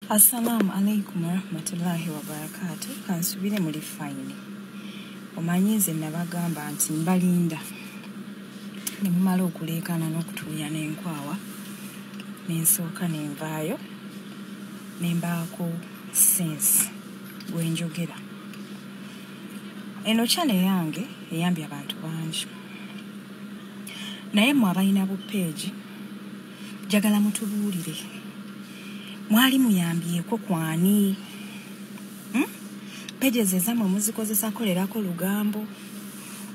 Assalamu alaikum warahmatullahi wabarakatuh. Kansubire muri fine. Omanyize nabagamba nti mbalinda. Ne mumala okuleekana n'okutuuya n'enkwawa. Nensooka nenvaayo. Nembaako sense gwenjogera. Eno channel yange eyambye abantu bangi. Naye mwe abalina bu page jagala mutubuulire. Mwali muyambyeko kwani? Pages ezamwe muzikozesa kolerako lugambo,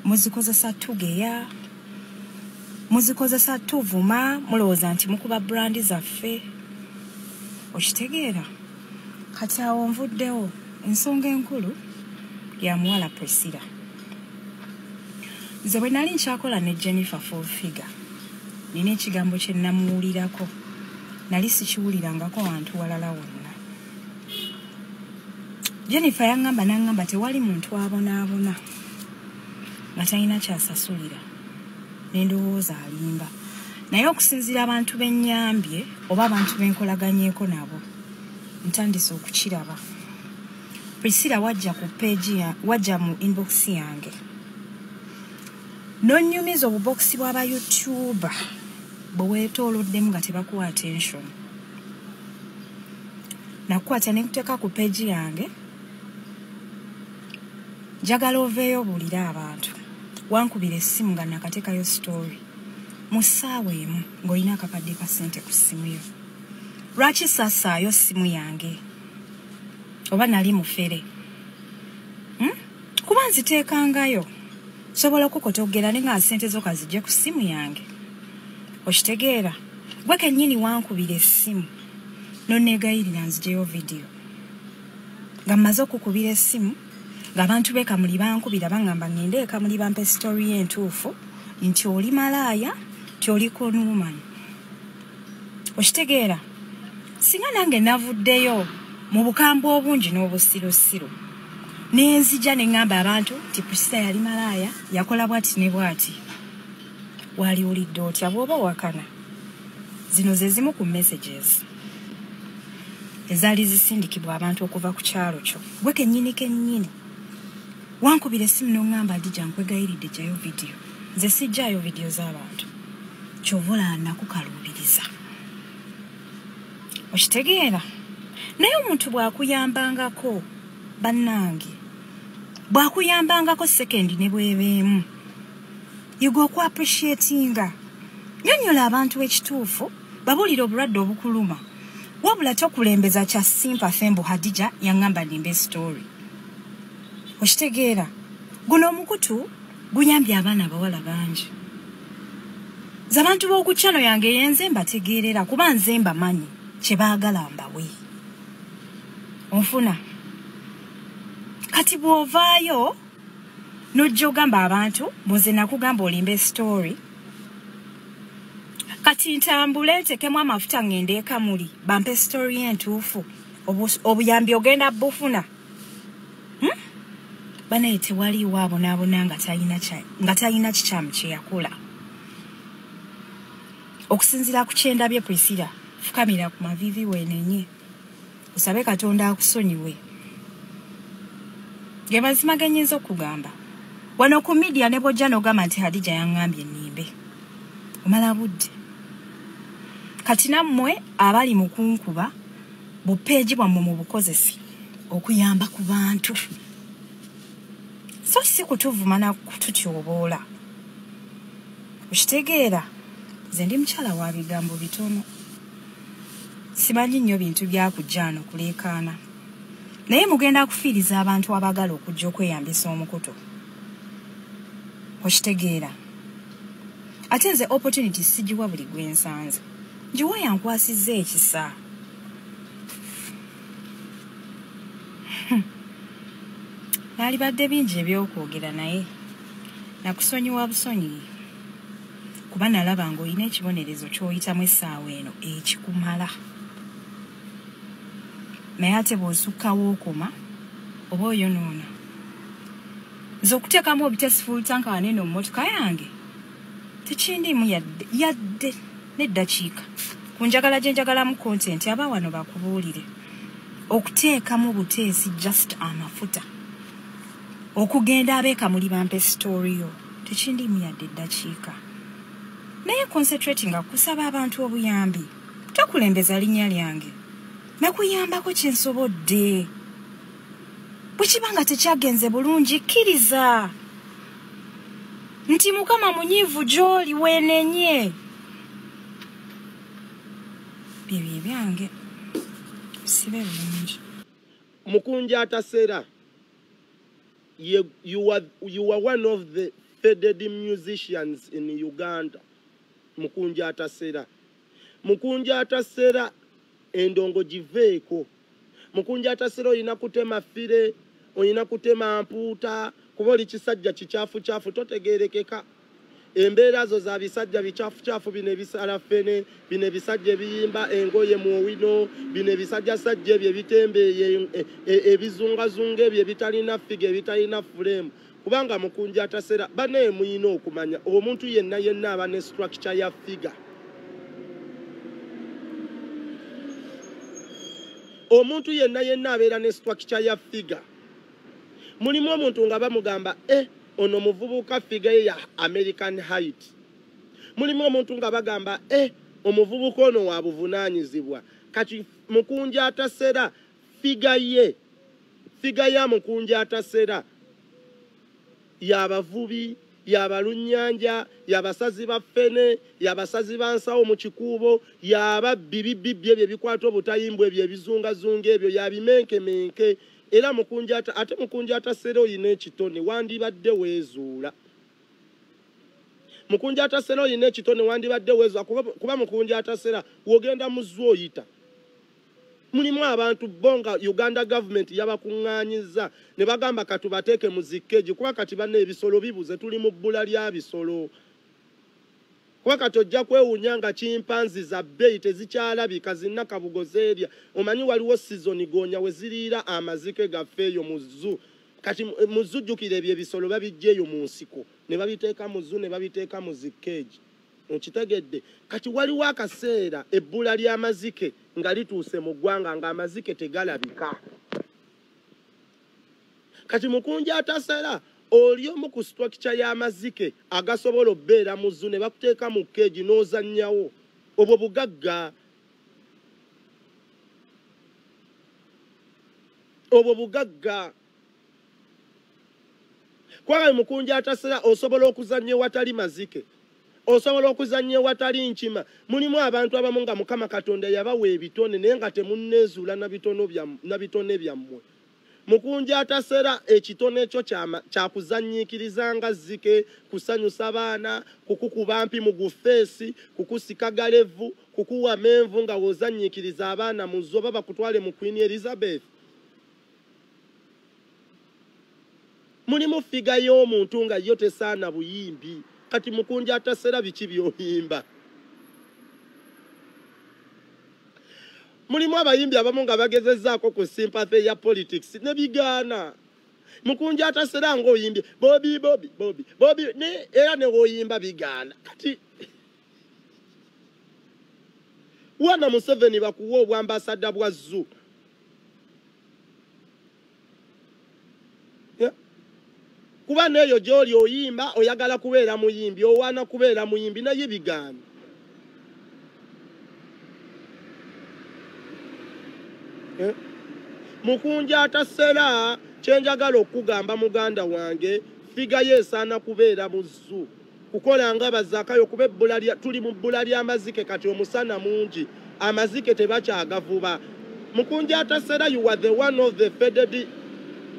muzikozesa tugeya, muzikozesa tuvuma, mulowooza nti mukuba brandi zaffe. Okitegeera? Kati awo nvuddewo ensonga enkulu ya muwala Priscilla. Nze bwe nali nkyakola ne Jennifer Full Figure, nina ekigambo kye namuwulirako. Nali sikiwulirangako wantu walala wonna. Jennifer nangamba tewali muntu abonaabona nga talina kyasasulira. Nendowooza alimba. Naye okusinziira abantu bennyambye oba abantu benkolaganyeeko nabo, ntandise okukiraba. Priscilla wajja ku page wajja mu inbox yange. Nonyumiza obuboxi bw'aba YouTuber bweweetooloddemu nga tebakuwa attention. Nakukwata ne nkuteeka ku page yange. Njagala oveeyo obuulire abantu. Wankubira essimu nga nakateekayo story. Mu ssaawa emu ng'olina akakadde ka ssente ku ssimu yo. Lwaki saasaayo ssimu yange? Oba nali mufere? Kuba nziteekangayo. Sobola okukotogera ne nga ssente zo kazijje ku ssimu yange. Okitegeera? Gwe kennyini wankubira essimu n'onneegayirira nzijeyo video. Nga mmaze okukubira essimu, ng'abantu b'ekamuli bankubira bangamba ngende ekamuli bampe story entuufu nti oli malaaya, nti oli conwoman. Okitegeera? Singa nange navuddeyo mu bukambwe obungi n'obusirusiru, nenzija ne ngamba abantu nti Priscilla yali malaaya, yakola bwati ne bwati. Wali ulidde otya bw'oba wakana? Zino ze zimu ku messages ezaali zisindikibwa abantu okuva ku kyalo kyo. Gwe kennyini wankubira essimu n'ongamba Dija nkwegayiridde jjayo video. Nze sijjaayo video z'abantu. Ky'ovola nakukaluubiriza. Okitegeera? Naye omuntu bw'akuyambangako bannange, bw'akuyambangako sekendi ne bwebeemu, you go ku appreciatinga. Nyonnyola abantu ekituufu, babuulira obulwadde obukuluma. Wabula tokulembeza kya sympathy mbu Hadija yangamba nimbe story. Okitegeera? Guno omukutu guyambye abaana bawala bangi. Z'abantu b'oku channel yange yenze mbategeerera kuba nze mbamanyi kye baagala mbawe. Onfuna? Kati bw'ovaayo n'ojja ogamba abantu muze nakugamba olimbe story. Kati ntambule ntekemu amafuta ngende ekamuli bampe story entuufu. Obuyambi ogenda bufuna. Banaye tewaliwo abonaabona nga talina kikyamu kye yakola. Okusinziira ku kyendabye Priscilla, fukamira ku mavivi weenenye. Usabe Katonda akusonyiwe. Ge mazima ge nnyinza okugamba. Wano ku media ne bw'ojja n'ogamba nti Hadija yangambye nnimbe. Omala budde. Kati nammwe abali mu kunkuba bupeegi bwammwe mu bukozesi okuyamba ku bantu. So si kutuvuma na kututyoboola. Okitegeera? Nze ndi mukyala wa bigambo bitono. Simanyi nnyo bintu byakujjaano kuleekaana. Naye mugenda kufiiriza abantu abagala okujja okweyambisa omukutu. Okitegeera? Ate nze opportunity sigiwa buli gwensanze. Njiwa yankwasizza ekisa. Naalibadde bingi ebyokwogera naye nakusonyiwa busonyi. Kuba nalaba ng'olina ekibonerezo ky'oyitamu essaawa eno ekikumala. Naye ate bw'osukkawo okoma oba oyonoona. Nze okuteekamu obitesi full tank wanene mu mmotoka yange tekindimu yadde n'eddakiika. Kunjagala gye njagalamu content aba wano bakubuulire. okuteekamu buteesi just amafuta okugenda abeeka muli bampe story yo tekindimu yadde eddakiika naye concentrating nga kusaba abantu obuyambi tokulembeza linnya lyange nakuyambako kyensobodde bwe kiba nga tekyagenze bulungi kkiriza nti Mukama munyiivu gy'oli weenenye bibye byange sibe bulungi Mukunja Atasera, you are one of the faded musicians in Uganda. Mukunja Atasera. Mukunja Atasera endongo giveeko. Mukunja Atasera oyina kutema fire, oyina kutema ampuuta, kuba oli kisajja kikyafu totegeerekeka. Embeera zo za bisajja bichafu bino ebisala fene bino ebisajja ebiyimba engoye mu owino bino ebisajja sajja ebyo ebitembeeye ebizungazunga ebyo ebitalina figa ebitalina fulemu kubanga Mukunja Atasera bane muyina okumanya omuntu yenna aba ne structure ya figa omuntu yenna abeera ne structure ya figa mulimu omuntu nga bamugamba ono muvubuka figa ya American height. Mulimu omuntu nga bagamba omuvubuka ono wa buvunaanyizibwa. Kati Mukunja Atasera figa ya Mukunja Atasera yabavubi yabalunnyanja yabasazi ba ffene yabasazi ba nsawo mu kikuubo yababbi ebyo bikwata obutayimbwa ebyo ebizungazunga ebyo yabimenkemenke. Era Mukunja Atasera oyina ekitone wandibadde weezuula. Mukunja Atasera oyina ekitone wandibadde weezuula kuba Mukunja Atasera wogenda mu zzo oyita. Mulimu abantu bonga Uganda government yabakuŋŋaanyiza ne bagamba katubateeke mu zikeji kuba kati banne ebisolo bibuze tuli mu bbula lya bisolo. Kuba kati ojja kwewuunya nga chimpanzi za bbeeyi tezikyalabika zinna kabugozeerya. Omanyi waliwo season goonya we ziriira amazike gaffe eyo mu zzu. Kati mu zzu jjukira ebyo ebisolo babijja eyo mu nsiko ne babiteeka mu zzu ne babiteeka mu zikeegi. Okitegedde kati waliwo akaseera ebbula ly'amazike nga lituuse mu ggwanga ng'amazike tegalabika. Kati Mukunja Atasera oli omu ku structure y'amazike agasobola obbeera mu zzu ne bakuteeka mu keegi n'ozannyawo obwo bugagga. Kwaga Mukunja Atasera osobola okuzannya ewatali mazike osobola okuzannya ewatali nkima. Mulimu abantu abamu nga Mukama Katonda yabawa ebitone naye nga temunneezuula na bitone byammwe. Mukunja Atasera ekitone ekyo kyakuzannyiikirizanga zike kusanyusa baana kukukuba mpi mu gufeesi kukusika galevu kukuwa menvu nga wozannyiikiriza abaana mu zzo baba kutwale mu Queen Elizabeth. Mulimu figa y'omuntu nga yo tesaana buyimbi. Kati Mukunja Atasera biki by'oyimba? Mulimu abayimbi abamu nga bagezezzaako ku sympathy ya politics ne bigaana. Mukunja Atasera ng'oyimbye Bobby era ne w'oyimba bigaana. Kati wana Museveni bakuwa obwambasada bwa zzu. Kuba neyo gy'oli oyimba oyagala kubeera muyimbi owaana kubeera muyimbi naye bigaana. Mukunja Atasera kyenjagala okugamba muganda wange figa yeesaana kubeera mu zzu kukola nga Bazakayo kuba tuli mu bbula ly'amazike kati omusana mungi amazike tebakyagavuba. Mukunja Atasera you are the one of the faded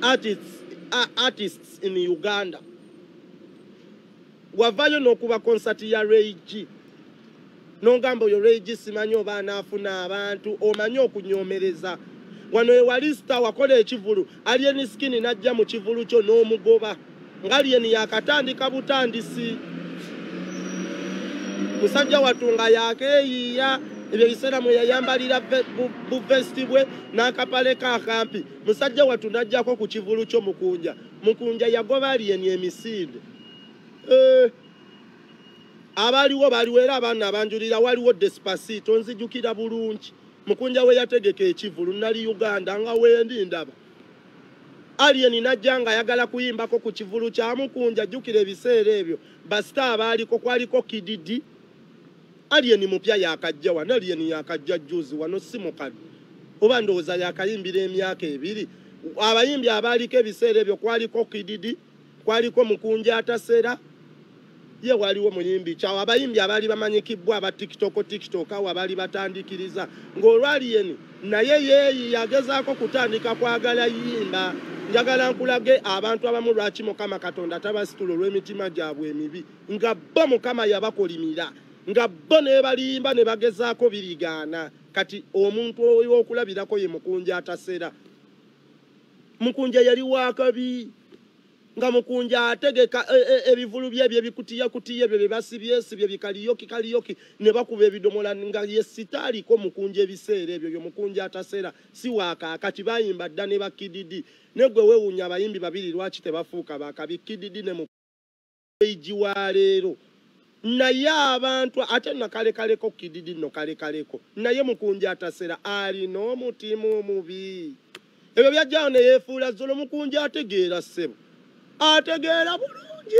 artists in Uganda. Wavayo n'okuba concert ya Rage n'ogamba oyo Rage simanyi oba anaafuna abantu omanyi okunyomereza. Wano ewali star wakola ekivulu Alien Skin najja mu kivulu kyo n'omugoba nga Alien yakatandika butandisi. Musajja watunga yakeeyiya ebyo biseera mwe yayambalira buvesti bwe n'akapale kaakampi. Musajja watu najjako ku kivulu kyo Mukunja yagoba Alien emisinde. Abaliwo baliwo era abaana abanjulira waliwo Despacito nzijukira bulungi mukunja we yategeka ekivulu nali Uganda nga wendi ndaba Alien najja nga ayagala kuyimbako ku kivulu kya mukunja jjukira ebiseera ebyo basita abaaliko kwaliko Kididi Alien mupya yakajja wano Alien yakajja juzi wano si mukadde oba ndowooza yakayimbira emyaka ebiri abayimbi abaaliko ebiseera ebyo kwaliko Kididi kwaliko mukunja atasera ye waliwo muyimbi kyawo abayimbi abaali bamanyikibwa aba TikTok awo abaali batandikiriza ng'olwalien naye yeeyi yagezaako kutandika kwagala yimba njagala nkulage abantu abamu lwaki Mukama Katonda tabasitula olw'emitima gyabwe emibi nga bo Mukama yabakolimira nga bo ne balimba ne bagezaako birigaana kati omuntu okulabirako ye mukunja atasera mukunja yali wakabi nga mukunja ategeka ebivulu byebyo bikutiya ebyo bye bikaliyoki ne bakuba ebidomola nga yesitaaliko mukunja ebiseera ebyo yo mukunja atasera si waka kati bayimba dda ne bakididi negwe weewuunya abayimbi babiri lwaki tebafuuka bakabi Kididi ne mukunja wa leero naye abantu ate nakalekaleko Kididi no kalekaleko naye mukunja atasera alina omutima omubi ebyo byajjawo ne yeefuula zolo mukunja ategeera ssebo ategeera bulungi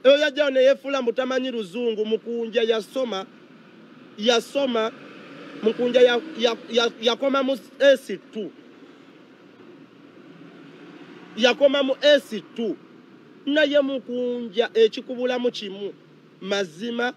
ebyo byajjawo ne yeefuula mutamanyi luzungu mukunja yasoma mukunja yakoma mu S2 yakoma mu S2 naye mukunja ekikubulamu kimu mazima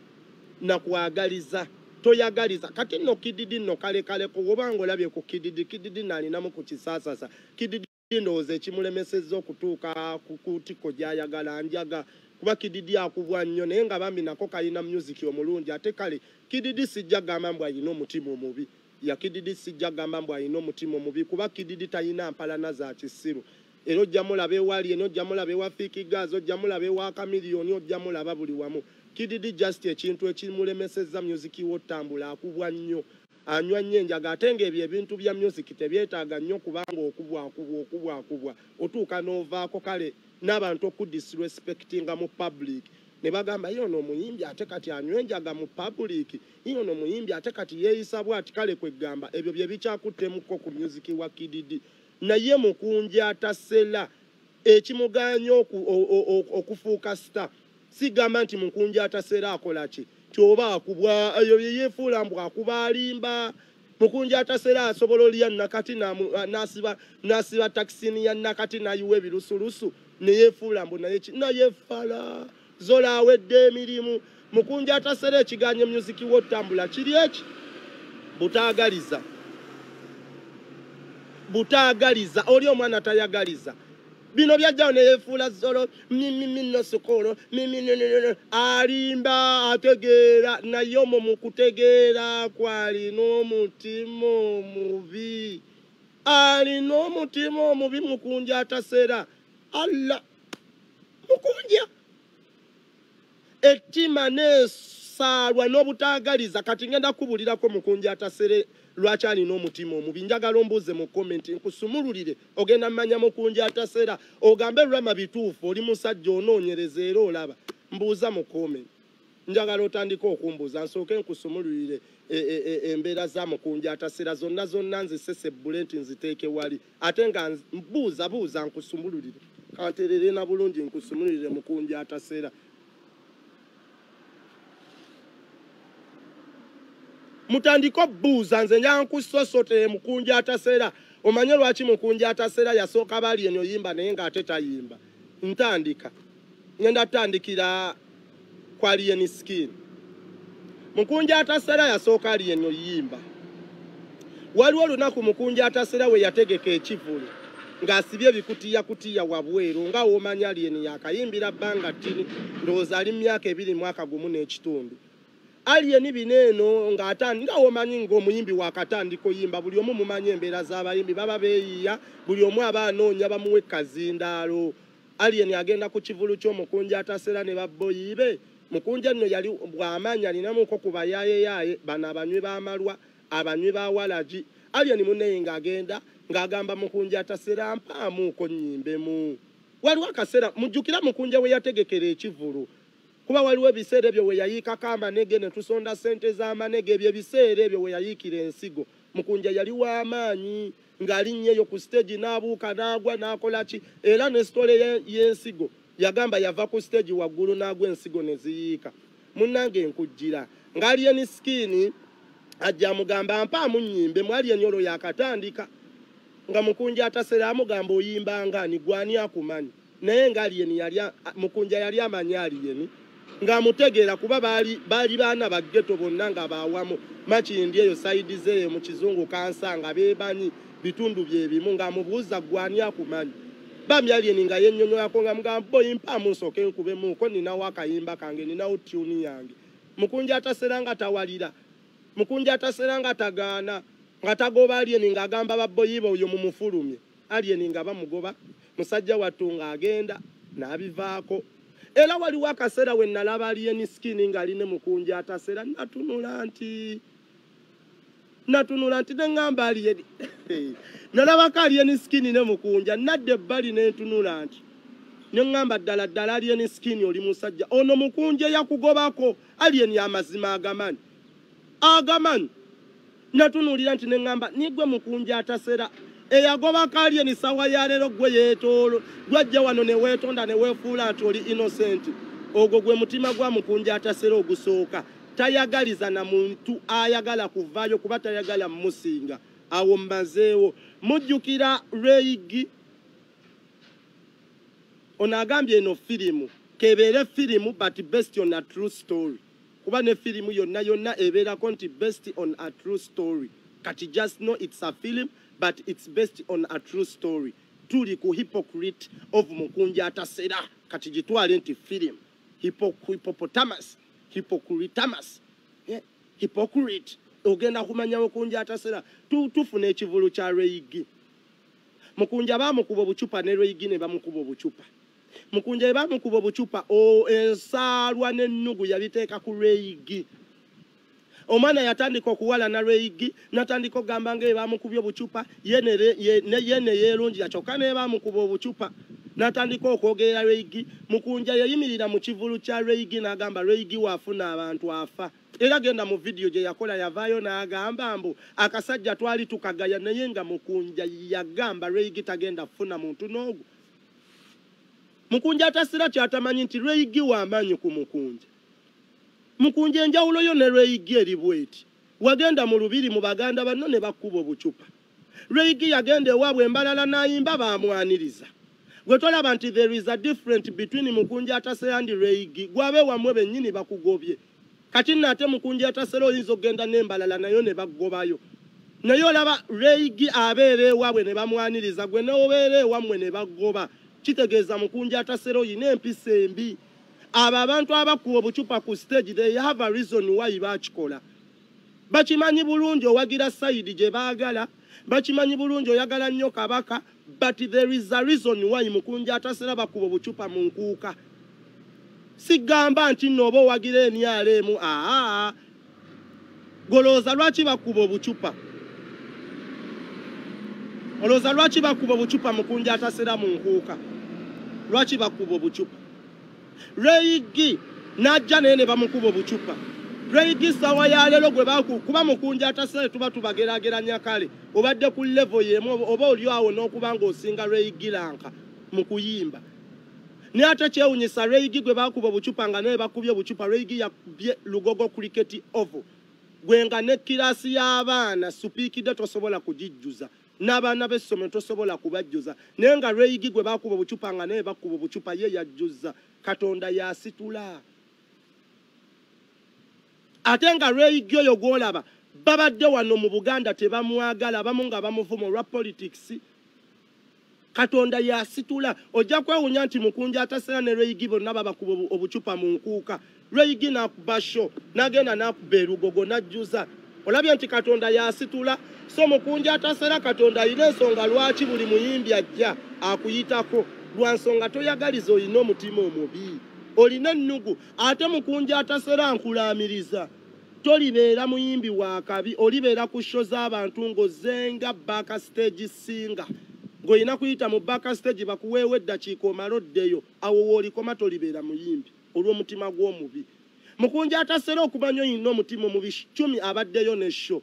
na kwagaliza toyagaliza kati no Kididi no kalekaleko obanga olabye ku Kididi nalinamu ku kisaasasa Kididi ndowooza ekimulemesezza okutuuka ku tiko gy'ayagala njaga kuba Kididi akubwa nnyo naye nga bambi nako kalina music omulungi ate kale Kididi sijja gamba mbu alina omutima omubi ya Kididi sijja gamba mbu alina omutima omubi kuba Kididi talina mpalana za kisiru era ojja mulaba ewali eno ojja mulaba ewa Fikigazi ojja mulaba ewa Kamiliyoni ojja mulaba buli wamu Kididi just ekintu ekimulemesezza music wotambula akubwa nnyo anywa nnyo enjaga ate ng'ebyo ebintu bya music tebyetaaga nnyo kubanga okubwa otuuka n'ovaako kale n'abantu okudisrespectinga mu public ne bagamba iyo no muyimbi ate kati anywa enjaga mu public iyo no muyimbi ate kati yeeyisa bw'ati kale kwegamba ebyo bye bikyakuttemuko ku music wa Kididi naye mukunja atasera ekimuganya okufuuka star sigamba nti mukunja atasera akola ki kyoba akubwa eyo yeefuula mbu akuba alimba mukunja atasera asobola olya nakati nasiba takisini ya nakati nayiwa ebirusulusu ne yeefuula mbu naye fala zola awedde emirimu mukunja atasera ekiganye music wotambula kiri eki butaagaliza oli omwana tayagaliza bino byajjawo ne yeefuula zolo mino sukolo alimba ategeera naye omwo mu kutegeera kwalina omutima omubi alina omutima omubi mukunja atasera alla mukunja ettima nesaalwa n'obutaagaliza kati ngenda kubulirako mukunja atasere lwaki alina omutima omubi njagala ombuuze mu komenti nkusumululire ogenda mmanya mukunja atasera ogambe lwama bituufu oli musajja onoonyereza era olaba mbuuza mu komenti njagala otandika okumbuuza nsooke nkusumululire embeera za mukunja atasera zonna nzisesebbule nti nziteeke wali ate nga buuza nkusumululire kanterere na bulungi nkusumululire mukunja atasera mutandiko buuza nze njankusosotere mukunja atasera omanye lwaki mukunja atasera yasooka bali eno yimba naye ng'ate tayimba ntandika ngenda tandikira kwa Alien Skin mukunja atasera yasooka ali eno yimba waliwo olunaku mukunja atasera we yategeka ekivulu ng'asibye ebikutiya wabweru nga womanya Alien yakayimbira bbanga ttini ndowooza ali myaka 2 n'ekitundu Alien bineeno ng'atandika womanyi ng'omuyimbi wakatandiko yimba buli omu mumanyi embeera z'abayimbi baba beeyiya buli omu aba anoonya bamuwe kazindaalo Alien agenda ku kivulu ky'omukunja atasera ne babboyibe mukunja nno yali bw'amaanyi alinamuko ku bayaaye bano abanywi b'amalwa abanywi ba walagi Alien munneyi ng'agenda ng'agamba mukunja atasera mpaamuuko nyimbemu waliwo akaseera mujjukira mukunja we yategekera ekivulu kuba waliwo ebiseera ebyo we yayiikako amanege ne tusonda ssente z'amanege ebyo ebiseera ebyo we yayiikira ensigo Mukunja yali w'amaanyi ng'alinnyeyo ku stage n'abuuka n'agwa n'akola ki era ne sitole y'ensigo yagamba yava ku stage waggulu n'agwa ensigo ne ziyiika munnange nkujjira ng'Alien Skin ajja amugamba mpaamu nnyimbe mu Alien olwo yakatandika nga Mukunja atasera amugamba oyimbanga ani gwani akumanyi naye ng'Alien Mukunja yali amanyi Alien ng'amutegeera kuba baali baana ba ghetto bonna nga baawamu Makindi eyo saidi ze mu kizungu kansanga beebanyi bitundu bye bimu ng'amubuuza gwani akumanyi bambi Alien nga yennyonnyolako nga mugamba boyi mpaamu nsooke nkubemuuko ninawo akayimba kange ninawo tuni yange Mukunja atasera nga tawalira Mukunja atasera nga tagaana nga tagoba Alien ng'agamba babboyiba oyo mumufulumye Alien nga bamugoba musajja wattu ng'agenda n'abivaako era waliwo akaseera we nalaba Alien Skin ng'ali ne Mukunja atasera natunula nti ne ngamba Alien nalabako Alien Skin ne Mukunja nadde ebbali n'entunula nti ne ngamba ddala Alien Skin oli musajja ono Mukunja yakugobako Alien y'amazima agamanyi natunulira nti ne ngamba nigwe Mukunja atasera eyagobako Alien sawa ya leero gwe yeetoolo gwajja wano ne weetonda ne weefuula nti oli innocent ogwo gwe mutima gwa Mukunja atasera ogusooka tayagaliza na muntu ayagala kuvaayo kuba tayagala mmusinga awo mbazeewo mujjukira Reigi ono agambye eno firimu kebeere firimu but based on a true story kuba ne firimu yonna ebeerako nti based on a true story kati just know it's a film but it's based on a true story tuli ku hypocrite of Mukunja atasera kati gitwale nti film hippopotamus hypocrite ogenda kumanya Mukunja atasera tufuna ekivulu kya Reigi Mukunja bamukuba obucupa ne Reigi ne bamukuba obucupa Mukunja bamukuba obucupa ensaalwa n'ennugu yabiteeka ku Reigi omwana yatandika okuwala na Reigi natandika okugamba nga bamukubye obucupa yene yeerungira kyokka ne bamukuba obucupa natandika okwogerera Reigi Mukunja yayimirira mu kivulu kya Reigi n'agamba Reigi waafuna abantu afa era genda mu video gye yakola yavaayo n'agamba mbu akasajja twali tukagaya naye nga Mukunja yagamba Reigi tagenda kufuna muntu n'ogwo Mukunja atasira kyatamanyi nti Reigi w'amaanyi ku Mukunja enjawulo yo ne Reigi eri bweti wagenda mu lubiri mu baganda banno ne bakuba obucupa Reigi yagenda ewaabwe embalala n'ayimba baamwaniriza gwe tolaba nti there is a difference between Mukunja atasera and Reigi gwabe wamwe bennyini bakugobye kati nate Mukunja atasera oyinza okgenda n'embalala nayo ne bagobayo naye olaba Reigi abeera ewaabwe ne bamwaniriza gwe n'obeera ewammwe ne bagoba kitegeeza Mukunja atasera oyina empisa embi abo abantu abakuwa obucupa ku stage they have a reason why bakikola bakimanyi bulungi owagira sayidi gye baagala bakimanyi bulungi oyagala nnyo kabaka but there is a reason why Mukunja atasera bakuba obucupa mu nkuuka sigamba nti nno oba owagira emyaleemu golooza lwaki bakuba obucupa olowooza lwaki bakuba obucupa Mukunja atasera mu nkuuka lwaki bakuba obucupa Reigi najja naye ne bamukuba obucupa Reigi sawa ya leero gwe kuba Mukunja atasera tuba tubagerageranya kale obadde ku level yemu oba oli awo n'okuba ng'osinga Reigi lanka mu kuyimba ne ate kyewunyisa Reigi gwe bakuba obucupa nga naye bakubye obucupa Reigi yakubye Lugogo cricket oval gwe nga ne kirasi y'abaana supiikidde tosobola kugijjuza n'abaana b'essomero tosobola kubajjuza naye nga Reigi gwe bakuba obucupa nga naye bakuba obucupa ye yajjuza Katonda yasitula ate nga Reigi oyo gwolaba babadde wano mu Buganda tebamwagala abamu nga bamuvuma olwa politics Katonda yasitula ojja kwewunya nti Mukunja atasera ne Reigi bonna babakuba obucupa mu nkuuka Reigi n'akuba sho n'agenda n'akuba Lugogo n'ajjuza olabye nti Katonda yasitula so Mukunja atasera Katonda alina ensonga lwaki buli muyimbi ajja akuyitako lwa nsonga toyagaliza olina omutima omubi olina ennugu ate Mukunja atasera nkulaamiriza tolibeera muyimbi wa kabi olibeera ku sho z'abantu ng'ozenga back stage singa ng'olina kuyita mu back stage bakuweewo eddakiika omala oddeyo awo w'olikoma tolibeera muyimbi olw'omutima gw'omubi mukunja atasera okumanya oyina omutima omubi Chumi abaddeyo ne show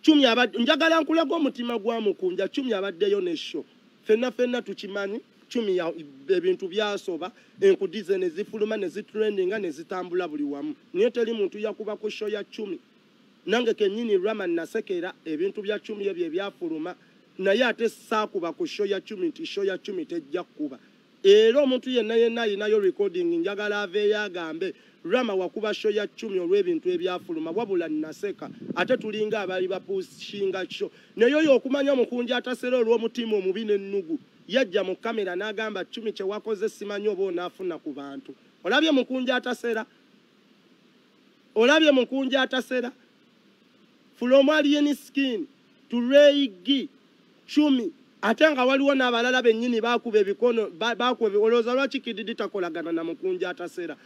Chumi njagala nkulaga omutima gwa mukunja Chumi abaddeyo ne show fenna tukimanyi Chumi ya ebintu byasoba enkudize ne zifuluma ne zitrendinga ne zitambula buli wamu niyo teri muntu yakuba ku show ya Chumi nange kenyini Rama nasekera ebintu bya Chumi ebyo byafuluma naye ate saakuba ku show ya Chumi nti show ya Chumi tejja kuba era omuntu yenna ayinayo recording njagala aveeyo agambe Rama wakuba show ya Chumi olw'ebintu ebyafuluma wabula naseka ate tulinga abali bapushinga show naye oyo okumanya mukunja atasera olw'omutima omubi n'ennugu yajja mu kamera n'agamba Chumi kye wakoze simanyi oba onaafuna ku bantu olabye mukunja atasera from alien skin to Reigi Chumi ate nga waliwo n'abalala bennyini baakuba ebikono baakuba olowooza lwaki Kididi takolagana na mukunja atasera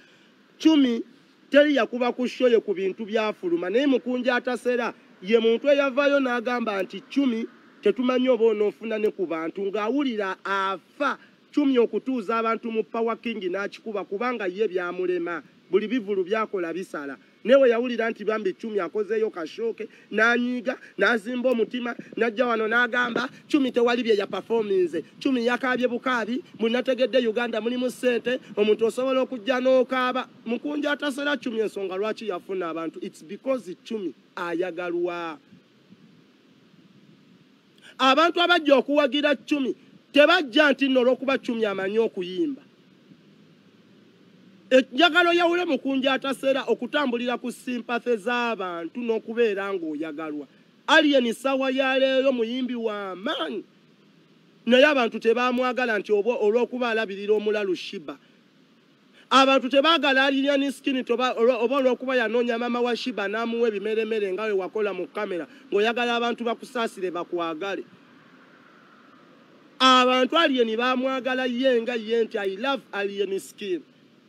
Chumi teri yakuba ku show ye ku bintu byafuluma naye mukunja atasera ye muntu eyavaayo n'agamba nti Chumi tetumanyi oba onoofuna ne ku bantu ng'awulira afa Chumi okutuuza abantu mu Power King n'akikuba kubanga ye byamulema buli bivulu byakola bisala newe yawulira nti bambi Chumi akozeeyo kashoke n'anyiiga n'azimba omutima n'ajja wano n'agamba Chumi tewali bye ya performance Chumi yakaabye bukaabi munategedde Uganda mulimu ssente omuntu osobola okujja n'okaaba mukunja atasera Chumi ensonga lwaki yafuna abantu it's because Chumi ayagalwa abantu abajja okuwagira Chumi tebajja nti nno olw'okuba Chumi amanyi okuyimba Njagalo yawule mukunja atasera okutambulira ku sympathy z'abantu n'okubeera ng'oyagalwa Alien sawa ya leero muyimbi wa maanyi naye abantu tebaamwagala nti olw'okuba alabirira omulalu Shiba abantu tebaagala Alien skin oba olw'okuba yanoonya maama wa Shiba n'amuwa ebimeremere nga we wakola mu kamera ng'oyagala abantu bakusaasire bakwagale abantu Alien baamwagala ye nga ye nti I love Alien skin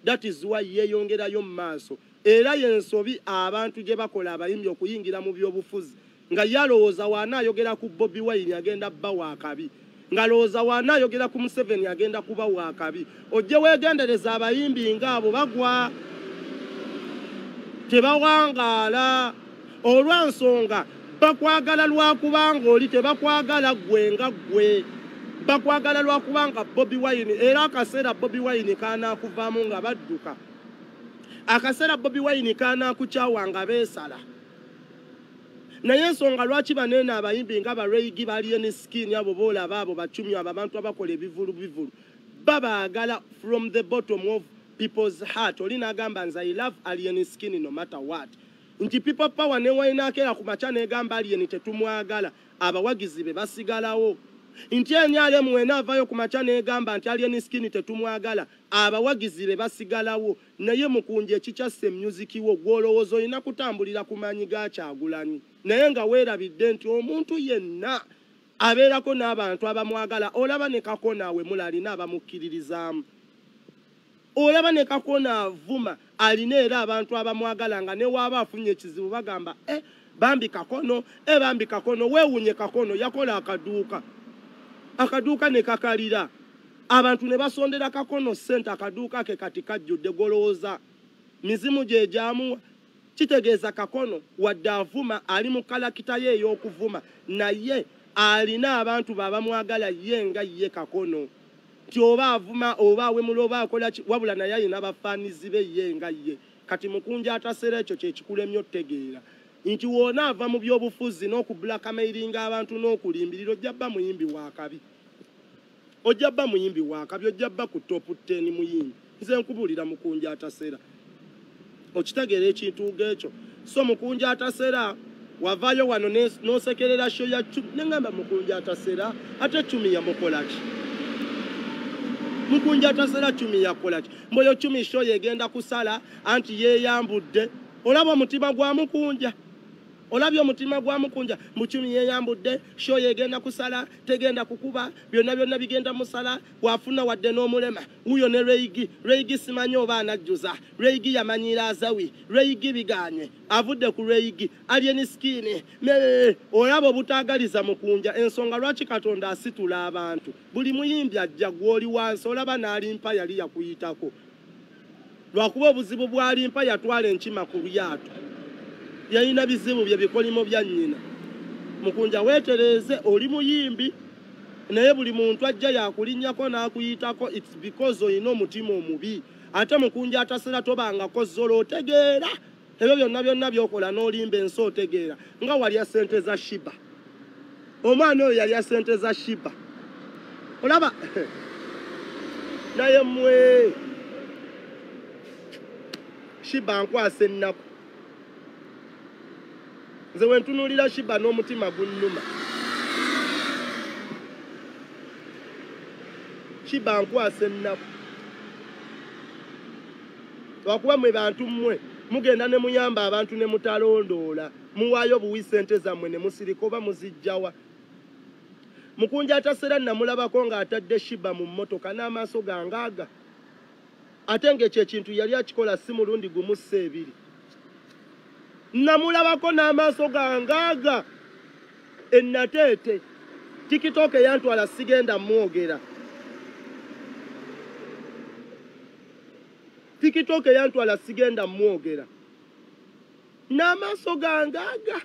that is why yeyongerayo mu maaso era yensobi abantu gye bakola abayimbi okuyingira mu byobufuzi nga yalowooza waanaayogera ku Bobi Wine agenda bba waakabi nga lowooza waanaayogera ku Museveni agenda kuba waakabi ojje weegendereza abayimbi ng'abo bagwa tebawangaala olwansonga bakwagala lwakubanga oli tebakwagala gwe nga gwe bakwagala lwakubanga Bobi Wine era akaseera Bobi Wine kaanaakuvaamu nga badduka akaseera Bobi Wine kaanaakukyawanga beesala naye ensonga lwaki baneena abayimbi nga bareigi Alien skin abo boolaba abo Chumi abantu abakola ebivulu babaagala from the bottom of people's heart oli n'agamba nze I love Alien skin no matter what nti people power ne wainaakera ku maca n'egamba Alien tetumwagala abawagizi be basigalawo nti enyale mwena avayo ku maca n'egamba nti Alien skin tetumwagala abawagizi be basigalawo naye mukunja ekikyasse music wo gwolowooza olina kutambulira ku maanyi ga Kyagulanyi naye nga weerabidde nti omuntu yenna abeerako n'abantu abamwagala olaba ne Kakona we mulalina abamukkiririzaamu olaba ne Kakona avuma alina era abantu abamwagala nga ne waaba afunye ekizibu bagamba bambi Kakono bambi Kakono weewunye Kakono yakola akaduuka ne kakalira abantu ne basondera Kakono ssente akaduuka ke kati kajjudde golowooza mizimu gye gyamuwa kitegeeza Kakono wadde avuma ali mu kalakita ye ey'okuvuma naye alina abantu babamwagala ye nga ye Kakono nti oba avuma oba awemula oba akola wabula naye alina abafaanizi be ye nga ye kati mukunja atasera ekyo kyekikulemye otegeera nti woona ava mu byobufuzi n'okubulakamairinga abantu n'okulimbirira ojja bba muyimbi waakabi ojja bba ku topu 10 muyimbi nze nkubuulira mukunja atasera okitegeera ekintu ng'ekyo so mukunja atasera wavaayo wano n'osekerera show ya Chumi neŋŋamba mukunja atasera ate Chumi yamukola ki mukunja atasera Chumi yakola ki mboyo Chumi show yegenda kusala anti yeeyambudde olaba omutima gwa mukunja olabye omutima gwa mukunja Chumi yeeyambudde show yegenda kusala tegenda kukuba byonna bigenda musala wafuna wadde n'omulema uyo ne Reigi simanyi oba anajjuza Reigi yamanyira azawi Reigi biganye avudde ku Reigi Alien skin olaba obutaagaliza mukunja ensonga lwaki Katonda asitula abantu buli muyimbi ajja gw'oli wansi olaba n'alimpa yali yakuyitako lwakuba obuzibu bwalimpa yatwala enkima ku lyato yalina bizibu bye bikolimo bya nnyina Mukunja weetereeze oli muyimbi naye buli muntu ajja yakulinnyako n'akuyitako it's because olina omutima omubi ate Mukunja atasera tobangako zolo otegeera ebyo byonna byokola n'olimba ensi otegeera nga walya ssente za Shiba omwana oyo yalya ssente za Shiba olaba naye mmwe Shiba nkwasa ennaku nze wentunuulira Shiba n'omutima gunnuma Shiba nkwasa ennaku lwakuba mwe bantu mmwe mugenda ne muyamba abantu ne mutalondoola muwaayo buwi ssente zammwe ne musirika oba muzijjawa Mukunja atasera namulabako ng'atadde Shiba mu mmotoka n'amaaso gangaaga ate ng'ekyo ekintu yali akikola si mulundi gumu sseebiri namulabako n'amaaso gangaaga ennateete TikTok yantwala sigenda mwogera TikTok yantwala sigenda mwogera n'amaaso gangaaga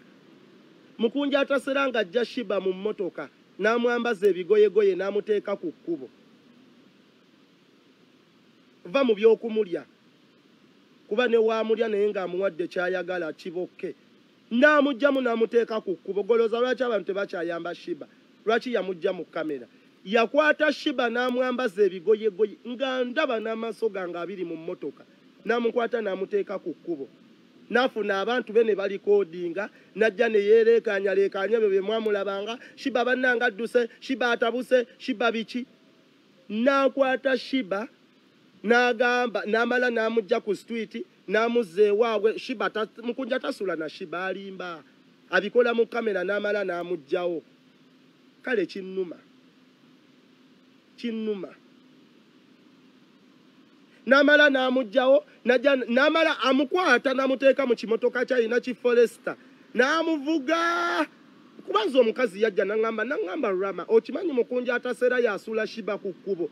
Mukunja atasera ng'ajja Shiba mu mmotoka n'amwambaza ebigoyegoye n'amuteeka ku kkubo va mu by'okumulya kuba ne waamulya naye ng'amuwadde kyayagala kibokke n'amugjamu n'amuteeka ku kkubo goloza lwaki abantu tebakyayamba Shiba lwaki yamugja mu kamera yakwata Shiba n'amwambaza ebigoyegoye nga ndaba n'amaaso gange abiri mu mmotoka n'amukwata n'amuteeka ku kkubo nafuna abantu be ne balikoodinga najja ne yeereekaanyaleekaanya bye mwamulabanga Shiba bannanga adduse Shiba atabuse Shiba biki n'akwata Shiba n'agamba n'amala n'amugja ku street n'amuzza ewaabwe Shiba Mukunja tasula na Shiba alimba abikola mu kamera n'amala n'amugjawo kale kinnuma n'amala n'amugjawo n'amala amukwata n'amuteeka mu kimotoka kyalina ki Forester n'amuvuga kubanza omukazi yajja n'aŋŋamba Rama okimanyi Mukunja atasera yasuula Shiba ku kkubo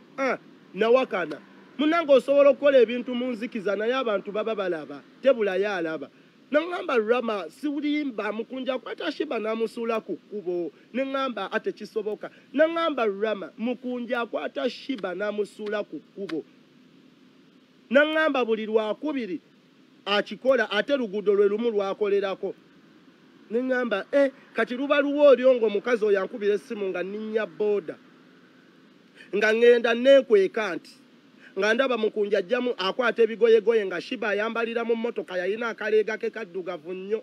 nawakana munange osobola okukola ebintu mu nzikiza naye abantu baba balaba tebulayo alaba n'aŋŋamba Rama siwulimba Mukunja akwata Shiba n'amusuula ku kkubo n'aŋŋamba ate kisoboka n'aŋŋamba Rama Mukunja akwata Shiba n'amusuula ku kkubo n'aŋŋamba buli lwakubiri akikola ate luguudo lwe lumu lwakolerako n'aŋŋamba kati luba luwa olyo ng'omukazi oyo ankubira essimu nga nninnya booda nga ŋŋenda neekweka nti nga ndaba Mukunja ajjamu akwata ebigoyegoye nga Shiba ayambalira mu mmotoka yalina akaleega ke kaddugavu nnyo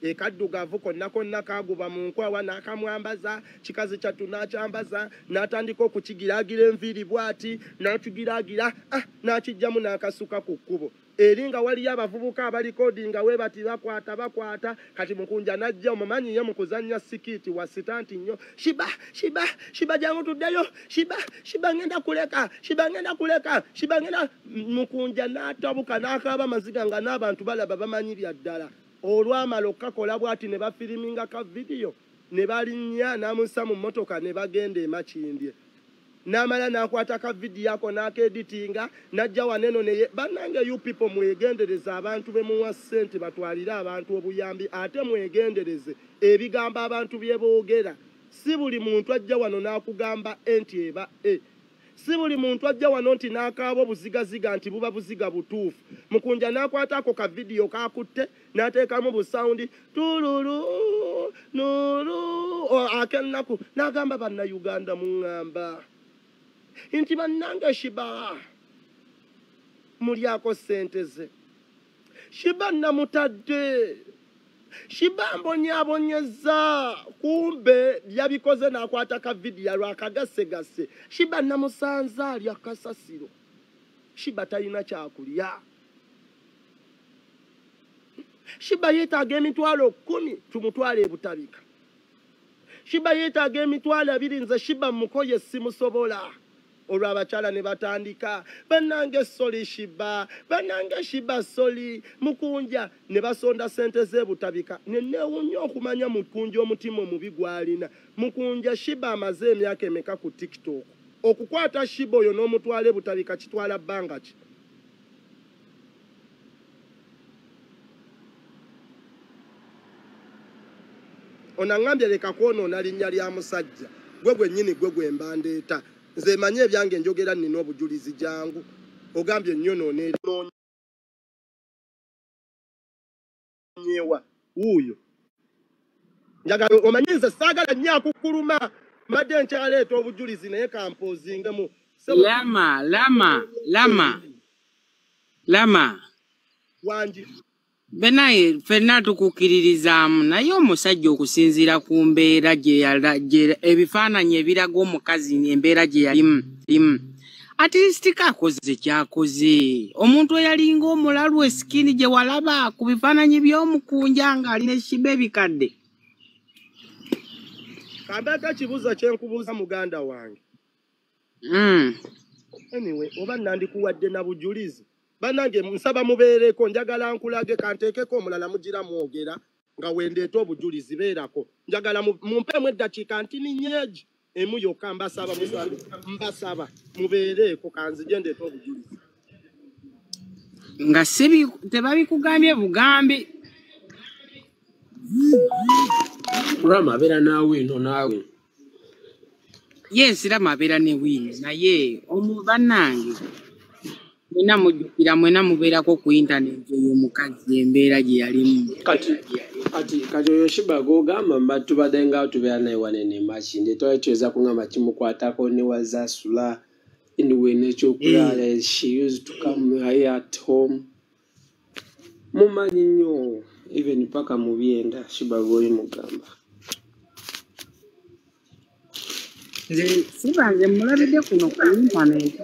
ekaddugavu konna kaguba mu nkwawa n'akamwambaza kikazi kyattu n'akyambaza n'atandika okukigiraagira enviiri bw'ati n'akigiraagira n'akijjamu n'akasuka ku kkubo eri nga waliyo abavubuka abalikoodinga we bati bakwata kati Mukunja n'ajja omumanyi ye mu kuzannya sikiiti wa sitanti nnyo Shiba jangu tuddeyo Shiba ngenda kuleka Shiba ngenda Mukunja n'atabuka n'akaaba amaziga nga n'abantu balaba bamanyi bya ddala olwamala okukakola bw'ati ne bafiriminga ka vidiyo ne balinnya n'amussa mu mmotoka ne bagenda e Makindye n'amala n'akwata ka vidiyo ako n'akeeditinga n'ajja waneno neye bannange you people mwegendereze abantu be muwa ssente batwalire abantu obuyambi ate mwegendereze ebigambo abantu bye boogera si buli muntu ajja wano n'akugamba enti eba si buli muntu ajja wano nti n'akaaba obuzigaziga nti buba buziga butuufu Mukunja n'akwata ako ka vidiyo kakutte n'ateekamu busawundi tululu nulu akennaku n'agamba bannayuganda muŋŋamba nti bannange Shiba mulyako ssente ze Shiba namutadde Shiba mbonyaabonyeza kumbe yabikoze n'akwata ka vidiyo lwakagasegase Shiba namusanze alya kasasiro Shiba talina kyakulya Shiba yeetaaga emitwalo 10 tumutwale ebutabika Shiba yeetaaga emitwalo 2 nze Shiba mukoye simusobola olwo abakyala ne batandika bannange soli Shiba bannange Shiba soli Mukunja ne basonda ssente z'ebutabika neewunya okumanya Mukunja omutima omubi gw'alina Mukunja Shiba amaze emyaka emeka ku TikTok okukwata Shiba oyo n'omutwala ebutabika kitwala bbanga ki onangambye leka kwonoona linnya lya musajja gwe gwennyini gwe gwe mbandeeta nze manye ebyange njogera nina obujulizi jangu ogambye nnyonoonenyewa wuuyo njagala omanye nze saagala nnyo akukuluma mbadde nkyaleeta obujulizi naye kampozingemu lama wangi benaye ffenna tukukiririzaamu naye omusajja okusinziira ku mbeera ebifaananyi ebiraga omukazi embeera gye yalimu at least kakoze kyakoze omuntu eyalinga omulalu esikini gye walaba ku bifaananyi by'omukunja ng'alina eshiba ebikadde kambeeko ekibuuzo kyenkubuuza muganda wange anyway oba nandikuwadde na bujulizi banange nsaba mubeereko njagala nkulage kanteekeko omulala mugira mwogera nga wendeeta obujulizi beerako njagala mumpeemu eddakiika ntini nyeegi emu yokka mbasaba mubeereko kanzije ndeeta obujulizi nga tebabikugambye bugambi Rama abeera naawe ino naawe yes Rama abeera ne wiino naye bannange mwena mujjukira mwena mubeerako ku intaneti oyo omukazi embeera gye yalimu kati oyo Shiba gogamba mba tubadde nga tubeera naye wanene makindi twali tuweza kungamba kimukwatako ne wazasula anyway n'ekyokulala she used to come here at home mumanyi nnyo even paka mu byenda Shiba goli mugamba sibanze mulabidde kuno ku intaneti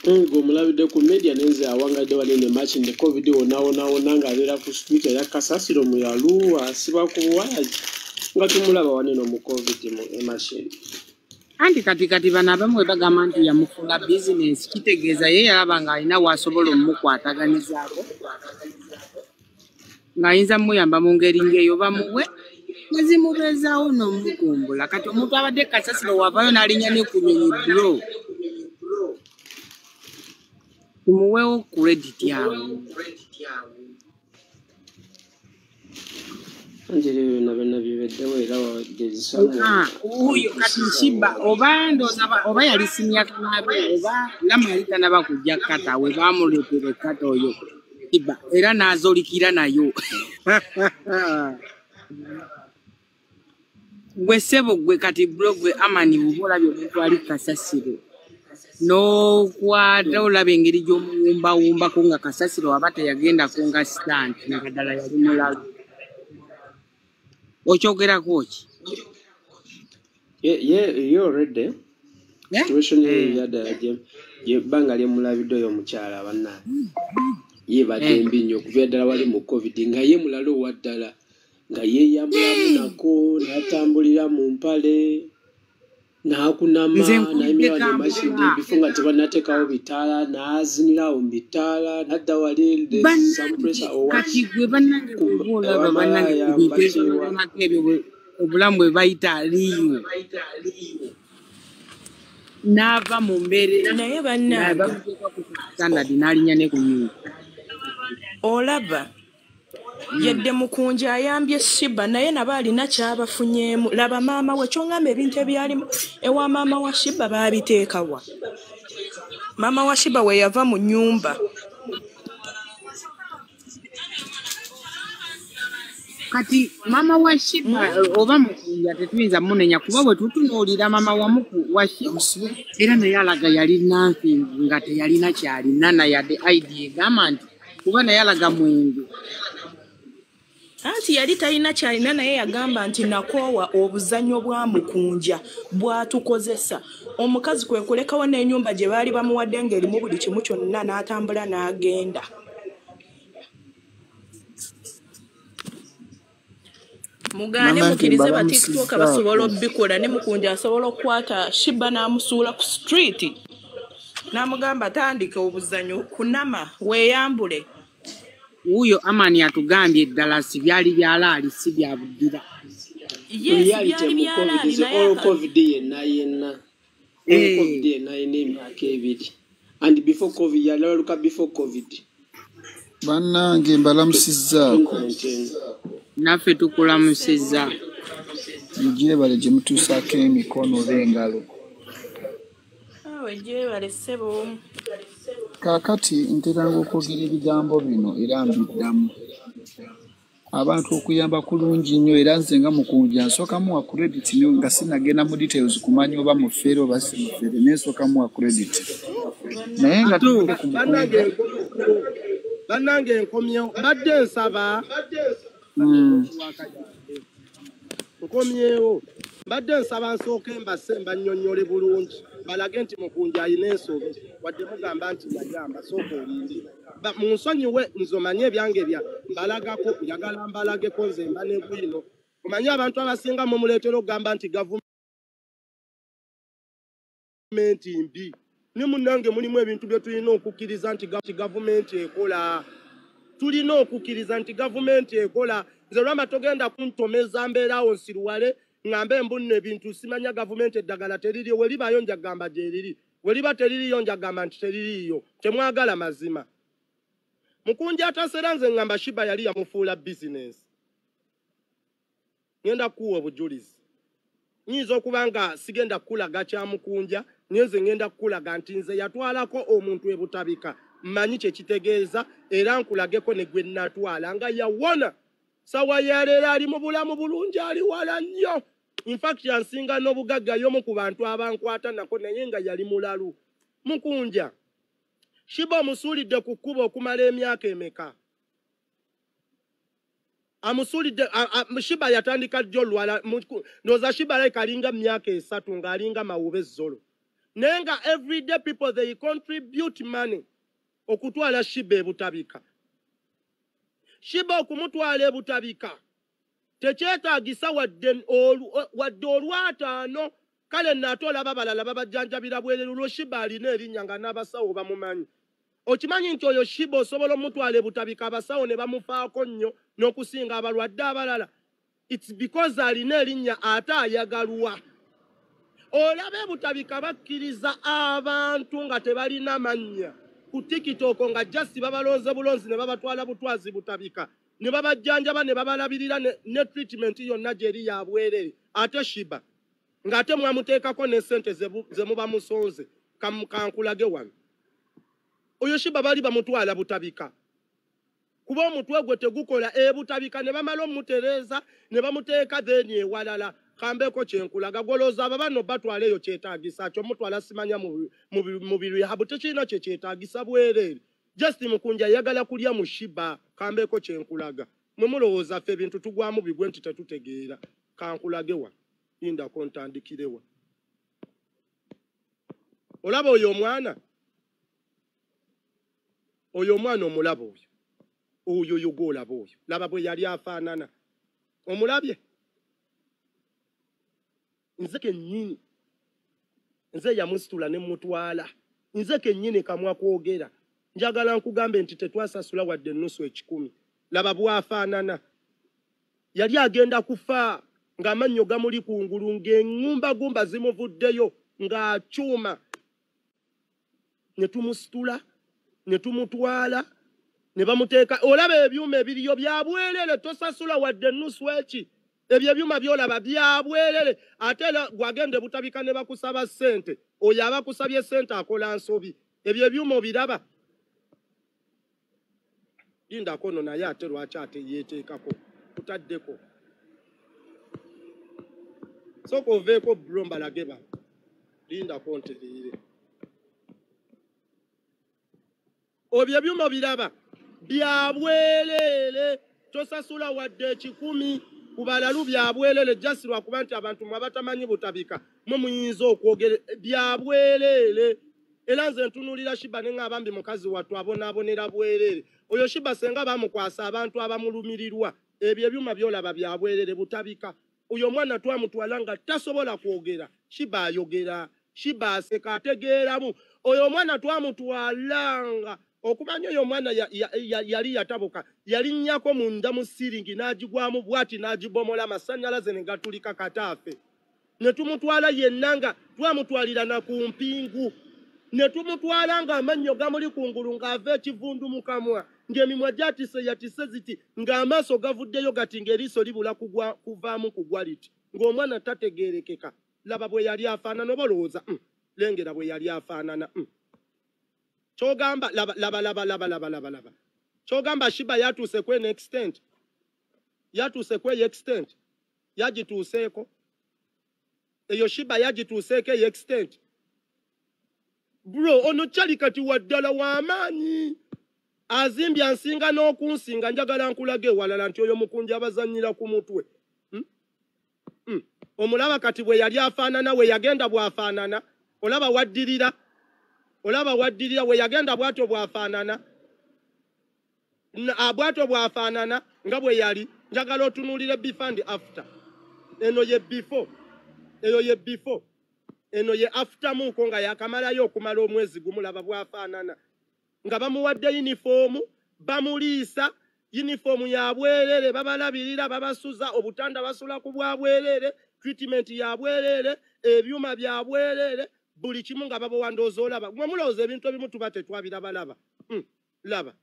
ngo mulabidde ku media nenze awangadde wanene makindi covid wona nga abeera ku street ya Kasasiro mu Yaluwa asiba ku waya nga tumulaba wanene mu covid mu emashini anti kati bano abamu bagamba nti yamufula business kitegeeza ye yalaba ng'alina wasobola omukwataganizaako ng'ayinza muyamba mu ngeri ng'eyo bamuwe nezimubeezaawo n'omukumbula kati omuntu abadde Kasasiro wavayo n'alinnya ne ku nyonyi bulo tumuweewo credit yawe anjiri na byebeddewo era uyo kati Shiba oba yali simyaka nabi oba Lama yali tanaba kujja kata we bamuleetera kata oyo Shiba era n'azolikira nayo gwe ssebo gwe kati blogwe Amani bubolabye omuntu ali Kasasiro n'okwata olaba engeri gy'omuwumbawumbako nga Kasasiro aba teyagendako nga stand nakaddala yali mulalu okyogerako ki ye already situation yebbanga lyemulabidde oyo omukyala bannaye ye badembi nnyo okuva ddala wali mu covid nga ye mulala owaddala nga yeeyambulamu nako n'atambulira mu mpale n'akunama n'ayimira wali emashini bifo nga tebanateekawo bitaala n'azinirawo mu bitaala n'adda wali kati gwe bannange olaba bannange ebyo obulamu bwe bayita aliyu n'ava mu mbeera naye bannange standard n'alinnya ne ku nyumba olaba yedde mukunja ayambye Shiba naye nabo alina kyabafunyeemu laba maama we kyongamba ebintu ebyalimu ewa maama wa Shiba baabiteekawa maama wa Shiba we yava mu nnyumba kati maama wa Shiba oba mukunja tetuyinza munenya kuba bwe tutunuulira maama wa Shiba era naye alaga yali nanfingi nga teyalina kyalina na yadde idea egamba nti kuba naye alaga mwenge anti yali talina kyalina naye yagamba nti nakoowa obuzannyo bwa mukunja bwatukozesa omukazi kwe kulekawo n'ennyumba gye baali bamuwadde ng'erimu buli kimu kyonna n'atambula n'agenda mugaane mukirize ba TikTok basobola obbikola ne mukunja asobola okukwata Shiba n'amusuula ku street n'amugamba tandika obuzannyo kunama weeyambule uyo Amani atugambye ddala si byali byalaali si bya buddira covid yenna emyaka ebiri and before covid yalaluka before covid bannange mbalamusizzaako naffe tukulamusizza. Gyebale gye mutuusaako emikono b'engalo. Gyebale ssebo. Kaakati nteranga okwogera ebigambo bino era mbiddamu. Abantu okuyamba kulungi nnyo era nze nga mukunja nsooka muwa credit nga sinagenda mu details kumanya oba mufeere oba si mufeere naye nsooka muwa credit. Naye nga tugende ku mukunja. Bannange nkomyewo mbadde nsaba nkomyewo mbadde nsaba nsooke mbanyonnyole bulungi balage nti mukunja ayina ensobi wadde mugamba nti yagamba sooka olindi mu nsonyiwe nze omanye ebyange bya mbalagako njagala mbalageko nze mba ne bwino omanye abantu abasinga mumuleetera okugamba nti gavumenti mbi ne munnange mulimu ebintu bye tulina okukkiriza nti gavumenti ekola. Tulina okukkiriza nti gavumenti ekola. Nze lwama togenda kuntomeza mbeerawo nsiruwale ngambe mbunno ebintu simanya gavumenti eddagala teriri we libayo njagamba gye liri we liba teririyo njagamba nti teririyo temwagala mazima. Mukunja atasera nze ngamba Shiba yali yamufuula bizinesi. Ngenda kuwa obujulizi. Nyinza okuba nga sigenda kukulaga kya mukunja nyenze ngenda kukulaga nti nze yatwalako omuntu ebutabika mmanyi kye kitegeeza era nkulageko ne gwe natwala nga yawona sawa yaleero ali mu bulamu bulungi ali wala nnyo. Infact yansinga n'obugagga y'omu ku bantu abankwata nako naye nga yali mulalu. Mukunja Shiba omusuulidde ku kkubo okumala emyaka emeka? Amusuulidde Shiba yatandika jjo lwala ndowooza Shiba like alinga myaka 3 ng'alinga mawube zolo. Naye nga everyday people they contribute money okutwala Shiba ebutabika. Shiba okumutwala ebutabika tekyetaagisa wadde olwataano kale naatolaba balala babajjanjabira bwereru lwo Shiba alina erinnya nga n'abasawo bamumanyi. Okimanyi nti oyo Shiba osobola omutwala ebutabika abasawo ne bamufaako nnyo n'okusinga abalwadde abalala. It's because alina erinnya ate ayagalwa. Olaba ebutabika bakkiriza abantu nga tebalina mannya ku TikTok nga just babalonze bulonzi ne babatwala butwazi butabika ne babajjanjaba ne babalabirira ne treatment yonna gyeri ya bwerere. Ate Shiba ng'ate mwamuteekako ne ssente ze muba musonze kankulage wano. Oyo Shiba bali bamutwala butabika kuba omutwe gwe tegukola ebutabika ne bamala omutereeza ne bamuteeka then ewalala. Kambeko kyenkulaga golooza aba bano batwala eyo kyetaagisa kyo mutwala simanya mu birehabu tekirina kye kyetaagisa bwereere. Just mukunja yagala kulya mu Shiba. Kambeko kyenkulaga mwe mulowooza ffe ebintu tugwamu bigwe nti tetutegeera. Kankulage wa indako ntandikirewa. Olaba oyo omwana omulaba oyo yogolaba oyo laba bwe yali afaanana omulabye. Nze kennyini nze yamusitula ne mutwala nze kennyini kamwa kwogera njagala nkugambe nti tetwasasula wadde ennusu 10. Laba bwafaanana yali agenda kufa ng'amannyo gamuli kungulu ng'eŋŋumbagumba zimuvuddeyo ng'akyuma. Ne tumusitula ne tumutwala ne bamuteeka. Olaba ebyuma ebiriyo bya bwerere tosasula wadde ennusu eki. Ebyo ebyuma byolaba bya bwerere ate gwagende butabika ne bakusaba ssente oyo abakusabye ssente akola nsobi. Ebyo ebyuma obiraba. Lindako no naye ate lwaki ate yeeteekako kutaddeko. Sooka oveeko bro mbalage ba lindako ntereere. Obyo ebyuma biraba bya bwerere tosasula wadde 10 kubalalu bya bwerere just lwakuba nti abantu mwabatamanyi butabika mwe muyinza okwogera bya bwerere. Era nze ntunulira Shiba ne ng'abambi mukazi wattu abonaabonera bwerere. Oyo Shiba senga bamukwasa abantu abamulumirirwa ebyo ebyuma byolaba bya bwerere butabika. Oyo mwana twamutwala nga tasobola kwogera. Shiba ayogera. Shiba aseka ategeeramu. Oyo mwana twamutwalanga okumanya oyo mwana yali yatabuka yali nnyako munda mu siringi n'agigwamu bwati n'agibomola amasannyalaze ne gatulika kataafe. Ne tumutwala yenna nga twamutwalira na ku mpingu. Ne tumutwala nga amannyo gamuli kungulu ng'ava ekivundu mu kamwa ng'emimwa gyatise yatise ziti ng'amaaso gavuddeyo gati ng'eriiso libula kuvaamu kugwa liti ng'omwana tategeerekeka laba bwe yali afaanana oba olowooza lengera bwe yali afaanana kyogamba laba kyogamba Shiba yatuuse kwe extent yagituuseeko eyo Shiba yagituuseeko extent bro ono kyali kati waddala w'amaanyi azimbye ansinga n'okunsinga njagala nkulaga ewalala nti oyo mukunja abazannyira ku mutwe omulaba kati bwe yali afaanana we yagenda bw'afaanana olaba waddirira we yagenda bw'atyo bw'afaanana nga bwe yali njagala otunuulire before and after eno ye before eno ye after muko nga yakamalayo okumala omwezi gumulaba bw'afaanana nga bamuwadde yinifoomu bamuliisa yinifoomu ya bwerere babalabirira babasuza obutanda basula ku bwa bwerere treatment ya bwerere ebyuma bya bwerere buli kimu nga babawandooza olaba mwe mulowooza ebintu ebimu tuba tetwabirabalaba laba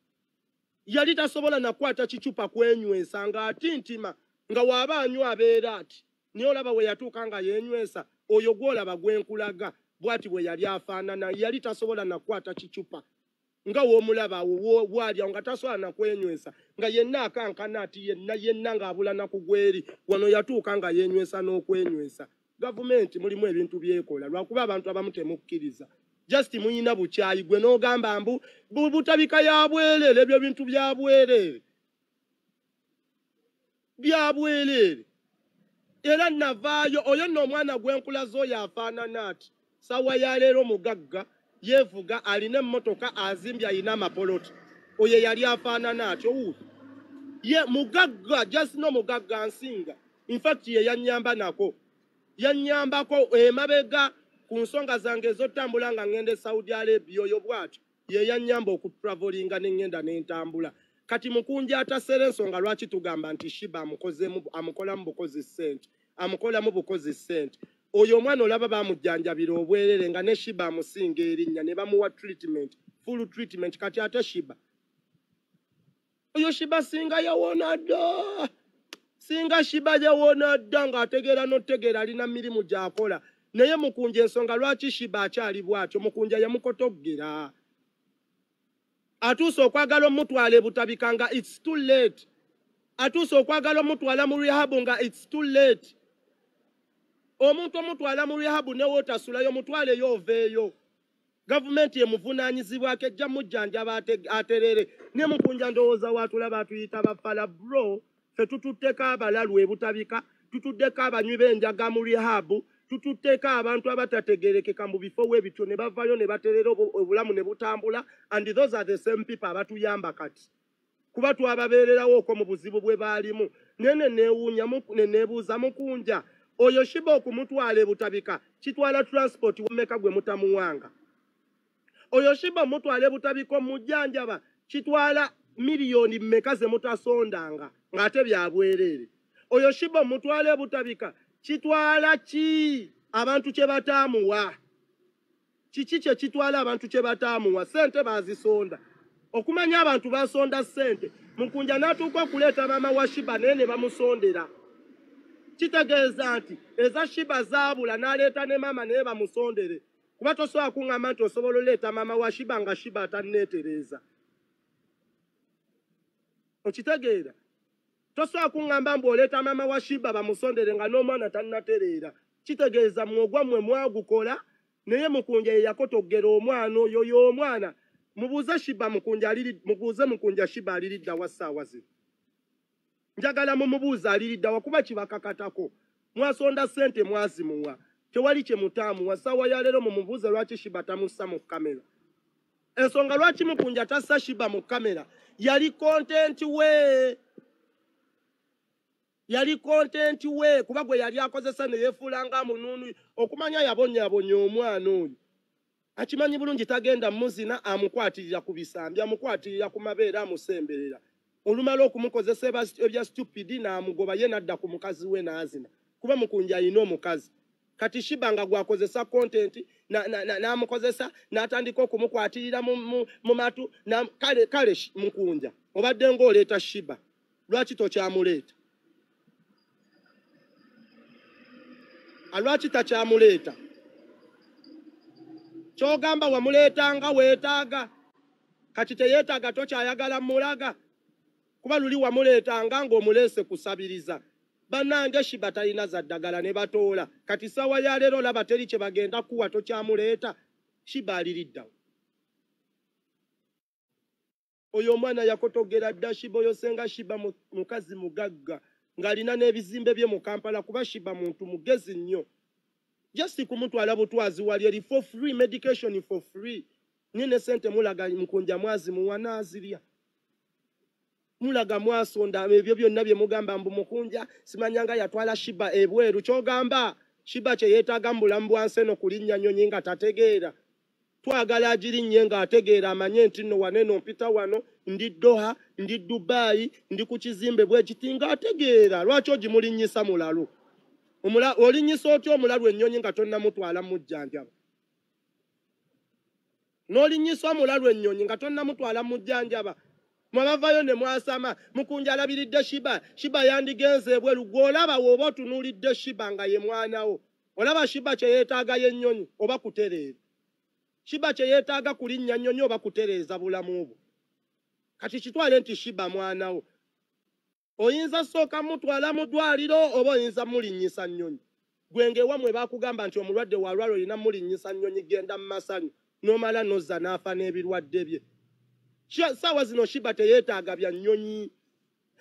yali tasobola nakwata kicupa kwenywesa nga atintima nga waaba anywa abeera ati niye olaba we yatuuka nga yenywesa oyo gwolaba gwenkulaga bwati bwe yali afaanana yali tasobola nakwata kicupa nga w'omulaba awo bwalyawo nga tasobola nakwenywesa nga yenna akankana ati yenna ng'abula nakugweri wano yatuuka nga yenywesa n'okwenywesa gavumenti mulimu ebintu byekola lwakuba abantu abamu temukkiriza just muyina bukyayi gwe n'ogamba mbu butabika ya bwerere ebyo bintu bya bwerere era navaayo oyo nno omwana gw'enkulaze oyo afaanana ati sawa ya leero mugagga yeevuga alina emmotoka azimbye ayina amapoloti oyo yali afaanana ati owuuti ye mugagga just no mugagga nsinga infact ye yannyambako emabega ku nsonga zange ez'otambula nga ngende e Saudi Arabia oyo bw'atyo ye yannyamba okutravelinga ne ngenda n'entambula kati mukunja atasera ensonga lwaki tugamba nti Shiba amukolamu bukozi ssente oyo omwana olaba bamujjanjabira obwerere nga ne Shiba amusinga erinnya ne bamuwa full treatment kati ate Shiba oyo Shiba singa yawona dda ng'ategeera n'otegeera alina mirimu gy'akola naye mukunja ensonga lwaki Shiba akyali bw'atyo mukunja yamukotoggera atuuse okwagala omutwala ebutabika nga it's too late atuuse okwagala omutwala mu rehabu nga it's too late omuntu omutwala mu rehabu ne wootasulayo mutwaleyo oveeyo gavumenti emuvunaanyizibwako ejja mujjanjaba aterere ne mukunja ndowooza waatulaba atuyita bafala bro ffe tututteko abalalu ebutabika tutuddeko abanywi b'enjaga mu rehabu tututteko abantu abatategerekeka mu bifo w'ebityo ne bavayo ne baterera obulamu ne butambula and those are the same people abatuyamba kati kuba twababeererawo okwo mu buzibu bwe baalimu nene neewuunya neneebuuza mukunja oyo Shiba okumutwala ebutabika kitwala transport wameka gwe mutamuwanga oyo Shiba omutwala ebutabika omujjanjaba kitwala miliyoni mmeka ze mutasondanga ng'ate byabwerere oyo Shiba omutwala ebutabika kitwala ki abantu kye bataamuwa kiki kye kitwala abantu kye bataamuwa sente bazisonda okumanya abantu basonda sente mukunja n'atuuka okuleeta maama wa Shiba naye ne bamusondera kitegeeza nti eza Shiba zaabula n'aleeta ne maama naye bamusondere kuba tosobola kuŋŋamba nti osobola oleeta maama wa Shiba nga Shiba atanneetereza okitegeera tosobola kuŋŋamba mbu oleeta maama wa Shiba bamusondere nga n'omwana tannatereera kitegeeza mwogwa mmwe mwagukola naye mukunja ye yakotoggera omwana oyo y'omwana mubuuze mukunja Shiba aliriddawa ssaawa zino njagala mumubuuza aliriddawa kuba kibakakatako mwasonda ssente mwazimuwa tewali kye mutaamuwa ssaawa ya leero mumubuuze lwaki Shiba tamussa mu kamera ensonga lwaki mukunja tassa Shiba mu kamera yali kontenti we kuba gwe yali akozesa ne yeefuula nga munuunu okumanya yabonyabonya omwana oyo akimanyi bulungi tagenda muzina amukwatirira ku bisambi amukwatirira ku mabeere amusemberera olumala okumukozesa ebya stupidi n'amugoba ye n'adda ku mukazi we n'azina kuba mukunja ayina omukazi kati Shiba nga gwakozesa kontenti n'amukozesa n'atandika okumukwatirira mu matu kale Mukunja obadde ng'oleeta Shiba lwaki tokyamuleeta lwaki takyamuleeta kyogamba wamuleetanga weetaaga kati teyeetaaga tokyayagala mulaga kuba luli wamuleetanga ng'omuleese kusabiriza bannange Shiba talina za ddagala ne batoola kati ssaawa ya leero olaba teri kye bagenda kuwa tokyamuleeta Shiba aliriddawo oyo omwana yakotogera dda Shiba oyo senga Shiba mukazi mugagga ng'alina n'ebizimbe bye mu Kampala kuba Shiba muntu mugezi nnyo just kumutwala butwazi wali eri for free medication for free nine sente mulaga Mukunja mwazi muwanazirya mulaga mwasonda ebyo byonna bye mugamba mbu Mukunja simanyanga yatwala Shiba ebweru kyogamba Shiba kye yeetaaga mu bulamu bwansi eno kulinnya nnyonyi nga tategeera twagala agirinnye nga ategeera amanye nti nno waneno mpita wano ndi Doha ndi Dubai ndi ku kizimbe bwe kiti nga ategeera lwaki ogimulinnyisa mulalu olinnyisa otya omulalu ennyonyi nga tonnamutwala mujjanjaba n'olinnyisa omulalu ennyonyi nga tonnamutwala mujjanjaba mwabavayo ne mwasama Mukunja alabiridde Shiba yandigenze ebweru gw'olaba w'oba otunuulidde Shiba nga ye mwanawo olaba Shiba kye yeetaaga y'ennyonyi oba kutereera Shiba kye yeetaaga kulinnya nnyonyi oba kutereeza bulamu bwo kati kitwale nti Shiba mwanawo oyinza sooka mutwala mu ddwaliro oba oyinza mulinnyisa nnyonyi gwenge wamwe baakugamba nti omulwadde walwala olina mulinnyisa nnyonyi genda mu masanyu n'omala nozza n'afa n'ebirwadde bye saawa zino Shiba teyeetaaga bya nnyonyi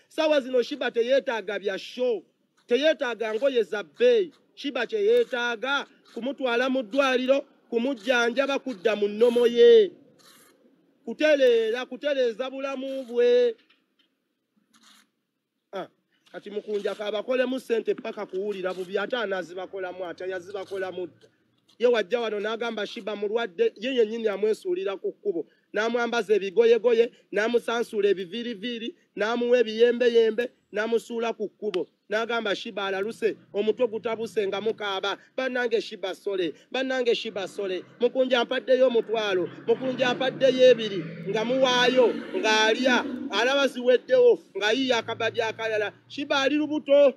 saawa zino Shiba teyeetaaga bya show teyeetaaga ngoye za bbeeyi Shiba kye yeetaaga kumutwala mu ddwaliro kumujjanjaba kudda mu nnomo ye kutereeza bulamu bwe kati Mukunja kabakolemu ssente paka kuwulira bubi ate anaazibakolamu ate yazibakolamu dda ye wajja wano n'agamba Shiba mulwadde ye yennyini amwesuulira ku kkubo n'amwambaza ebigoyegoye n'amusansula ebiviiriviiri n'amuwa ebiyembeyembe n'amusuula ku kkubo n'agamba Shiba alaluse omutwe gutabuse nga mukaaba bannange Shiba sole bannange Shiba sole Mukunja ampaddeyo omutwalo Mukunja ampaddeyo ebiri nga muwaayo ng'alya alaba ziweddewo ng'ayiya akabadi akalala Shiba ali lubuto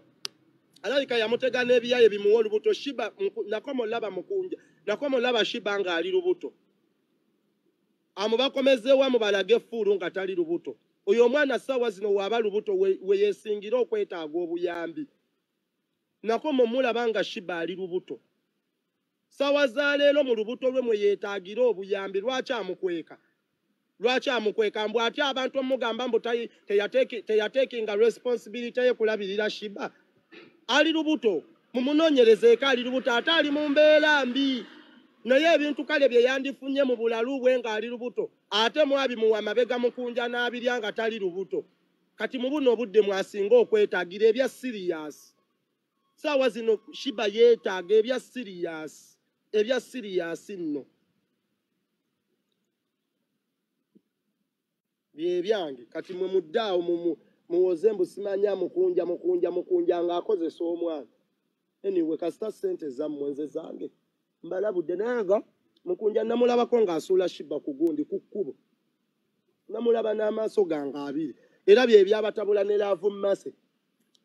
alabika yamutega n'ebiyaye bimuwa olubuto Shiba nakomo laba Mukunja nakomo laba Shiba ng'ali lubuto amubakomezeewo amubalage effuulu nga tali lubuto oyo omwana ssaawa zino waaba lubuto we yeesingira okwetaaga obuyambi nakomo mulaba nga Shiba ali lubuto ssaawa za leero mu lubuto lwe mwe yeetaagira obuyambi lwaki amukweka mbu ate abantu omugamba mbu teyateekinga responsibility ye kulabirira Shiba ali lubuto mumunoonyerezeeko ali lubuto ate ali mu mbeera mbi naye ebintu kale bye yandifunye mu bulalu bwe ng'ali lubuto ate mwabimuwa amabega Mukunja n'abirya nga tali lubuto kati mu buno obudde mwasinga okwetaagira ebya siriyasi ssaawa zino Shiba yeetaaga ebya siriyasi nno bye byange kati mwe muddaawo muwoze mbu simanya Mukunja ng'akozesa omwana anyway kasita ssente zammwe nze zange mbalabudde nanga Mukunja namulabako ng'asuula Shiba ku gundi ku kkubo namulaba n'amaaso gange abiri era bye byabatabula ne Laavu Mmase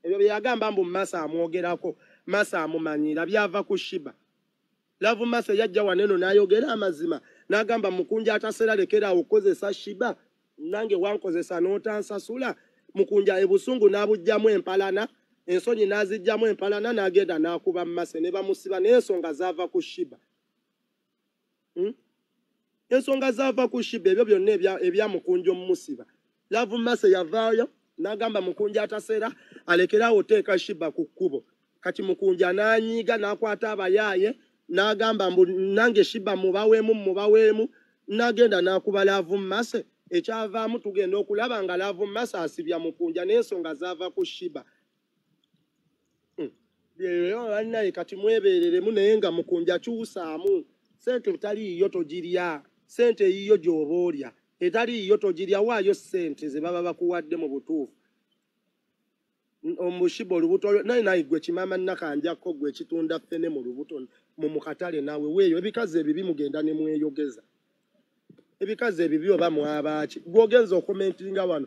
ebyo bye yagamba mbu Mmase amwogerako Mmase amumanyira byava ku Shiba Laavu Mmase yajja waneno n'ayogera amazima n'agamba Mukunja ataseera lekeraawo okukozesa Shiba nange wankozesa n'otansasula Mukunja ebusungu n'abujjamu empalana ensonyi n'azijjamu empalana n'agenda n'akuba Mmase ne bamusiba n'ensonga zaava ku Shiba ensonga zaava ku Shiba ebyo byonna ebya Mukunja omumusiba Laavu Mmase yavaayo n'agamba Mukunja ataseera alekeraawo oteeka Shiba ku kkubo kati Mukunja n'anyiiga n'akwata abayaaye n'agamba mbu nange Shiba mubaweemu n'agenda n'akuba Laavu Mmase ekyavaamu tugenda okulaba nga Laavu Mmase asibya Mukunja n'ensonga zaava ku Shiba bannaye kati mwebeereremu naye nga Mukunja kyusaamu sente taliiyo togirya sente yiyo gy'oba olya etaliiyo togirya waayo sente ze baba bakuwadde mu butuufu omushiba olubuto nayi gwe kimama nakanjako gwe kitunda ffene mu lubuto mu mukatale nawe weeyo ebikazi ebibi mugenda ne mweyogeza ebikazi ebibi oba mwabaki gwogenza okumentinga wano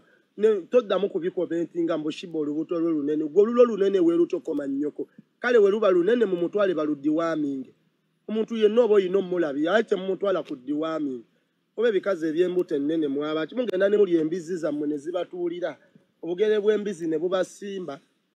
toddamu kubikomentinga mbushiba olubuto lwe lunene gwe olulo lunene weerutokoma nnyoko kale weruba lunene mu mutwale baluddiwaaminge omuntu yenna oba oyina omulabi ate mumutwala ku ddiwaaminge oba ebikazi ebyembuto ennene mwabaki mugenda ne muli embizi zammwe ne zibatuulira obugere bw'embizi ne bubasimba